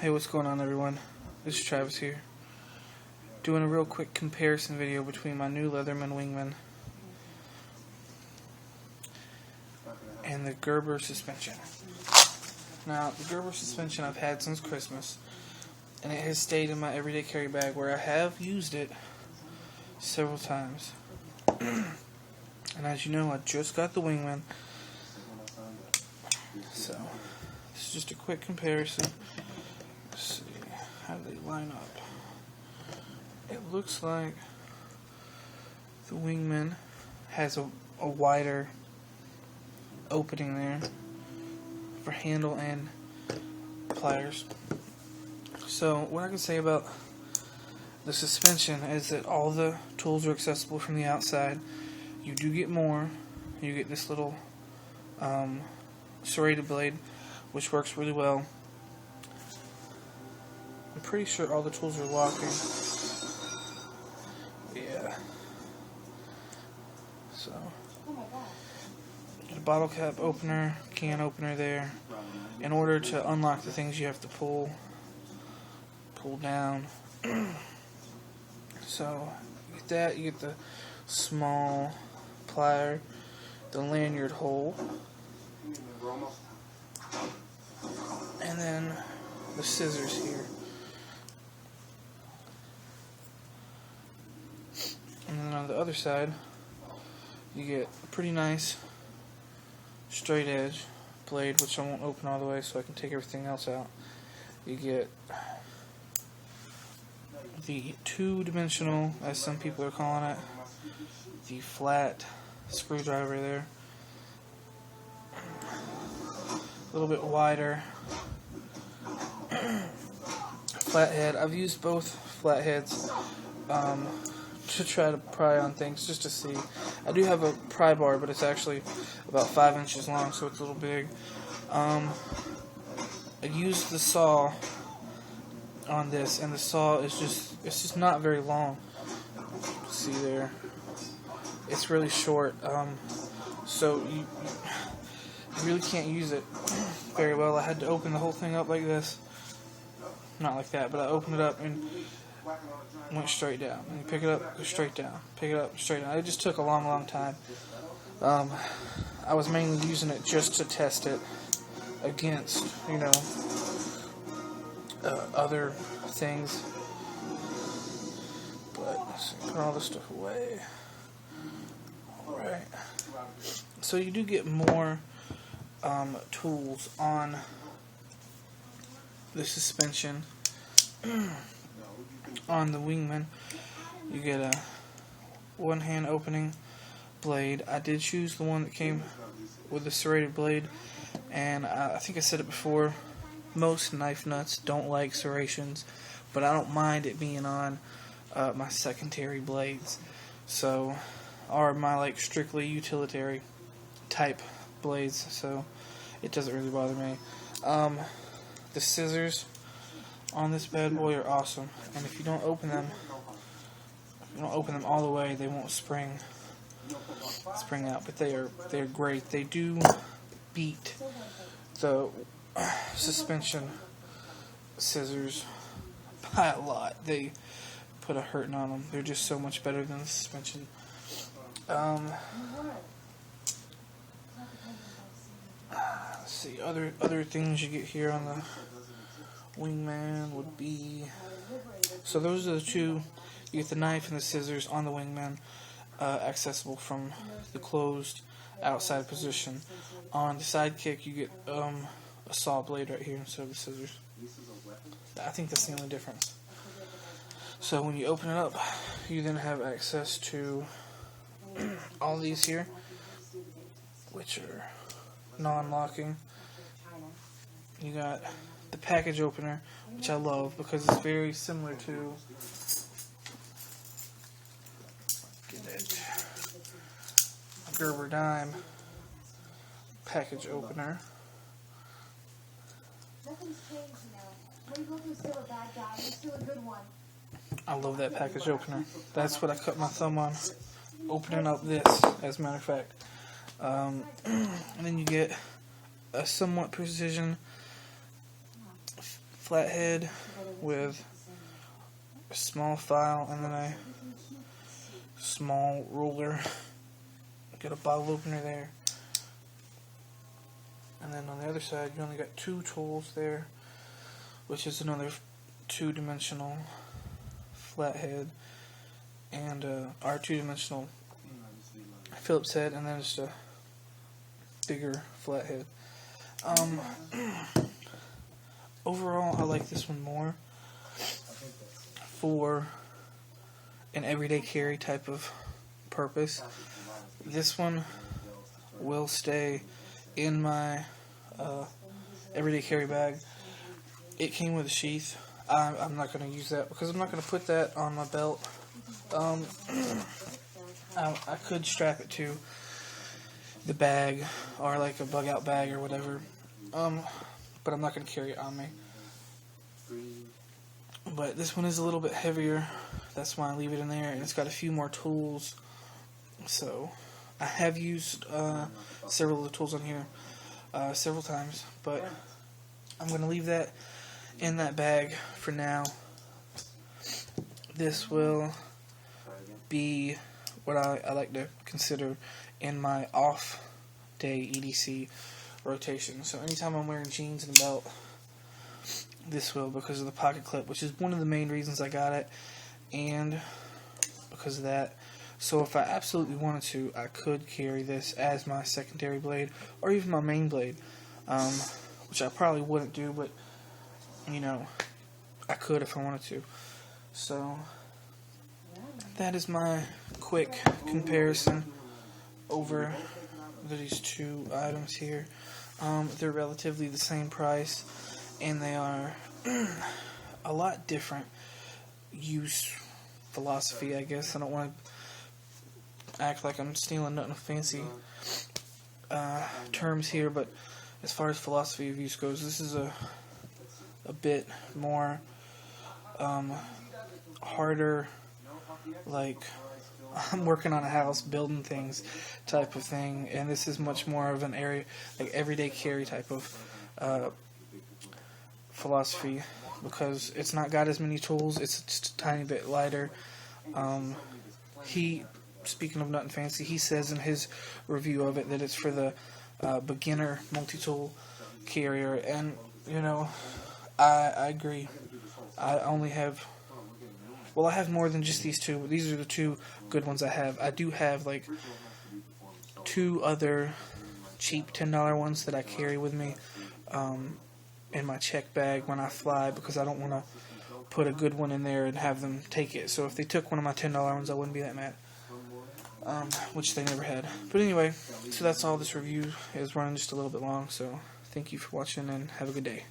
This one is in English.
Hey, what's going on, everyone? This is Travis here, doing a real quick comparison video between my new Letherman Wingman and the Gerber suspension. Now, the Gerber suspension I've had since Christmas, and it has stayed in my everyday carry bag where I have used it several times. And as you know, I just got the Wingman, so this is just a quick comparison. Let's see, how do they line up? It looks like the Wingman has a wider opening there for handle and pliers. So what I can say about the suspension is that all the tools are accessible from the outside. You do get more. You get this little serrated blade, which works really well. I'm pretty sure all the tools are locking. Yeah. So, get a bottle cap opener, can opener there. In order to unlock the things, you have to pull down. So, you get that. You get the small plier, the lanyard hole, and then the scissors here. And then on the other side, you get a pretty nice straight edge blade, which I won't open all the way so I can take everything else out. You get the two-dimensional, as some people are calling it, the flat screwdriver there. A little bit wider flathead. I've used both flatheads to try to pry on things, just to see. I do have a pry bar, but it's actually about 5 inches long, so it's a little big. I used the saw on this, and the saw is just not very long. See there, it's really short, so you really can't use it very well. I had to open the whole thing up like this. Not like that, but I opened it up and went straight down. And you pick it up, go straight down. Pick it up, straight down. It just took a long time. I was mainly using it just to test it against, other things. But let's see, put all this stuff away. Alright. So you do get more tools on the suspension. On the Wingman, you get a one-hand opening blade. I did choose the one that came with the serrated blade, and I think I said it before, most knife nuts don't like serrations, but I don't mind it being on my secondary blades, or my strictly utilitarian type blades, so it doesn't really bother me. The scissors on this bad boy are awesome, and if you don't open them all the way, they won't spring out. But they're great. They do beat the suspension scissors by a lot. They put a hurting on them. They're just so much better than the suspension. Let's see, other things you get here on the Wingman would be, so those are the two. You get the knife and the scissors on the Wingman, accessible from the closed outside position. On the sidekick, you get a saw blade right here instead of the scissors. I think that's the only difference. So when you open it up, you then have access to all these here, which are non-locking. You got the package opener, which I love because it's very similar to a Gerber dime package opener. I love that package opener. That's what I cut my thumb on, opening up this, as a matter of fact. And then you get a somewhat precision flathead with a small file and then a small ruler. Got a bottle opener there. And then on the other side, you only got 2 tools there, which is another 2-dimensional flathead and our 2-dimensional Phillips head, and then just a bigger flathead. Overall, I like this one more for an everyday carry type of purpose. This one will stay in my everyday carry bag. It came with a sheath. I'm not going to use that because I'm not going to put that on my belt. I could strap it to the bag or like a bug out bag or whatever, but I'm not going to carry it on me. But this one is a little bit heavier, that's why I leave it in there, and it's got a few more tools. So I have used several of the tools on here several times, but I'm going to leave that in that bag for now. This will be what I like to consider in my off day EDC rotation. So anytime I'm wearing jeans and a belt, this will, because of the pocket clip, which is one of the main reasons I got it, and because of that. So if I absolutely wanted to, I could carry this as my secondary blade or even my main blade, which I probably wouldn't do, but you know, I could if I wanted to. So that is my quick comparison over these 2 items here. They're relatively the same price, and they are a lot different use philosophy, I guess. I don't want to act like I'm stealing nothing fancy terms here, but as far as philosophy of use goes, this is a bit more harder, like I'm working on a house, building things type of thing, and this is much more of an area, like everyday carry type of philosophy, because it's not got as many tools, it's just a tiny bit lighter. Speaking of nothing fancy, he says in his review of it that it's for the beginner multi-tool carrier, and you know, I agree. I only have, well, I have more than just these 2. These are the 2 good ones I have. I do have like 2 other cheap $10 ones that I carry with me in my check bag when I fly, because I don't want to put a good one in there and have them take it. So if they took one of my $10 ones, I wouldn't be that mad, which they never had. But anyway, so that's all. This review is running just a little bit long, so thank you for watching and have a good day.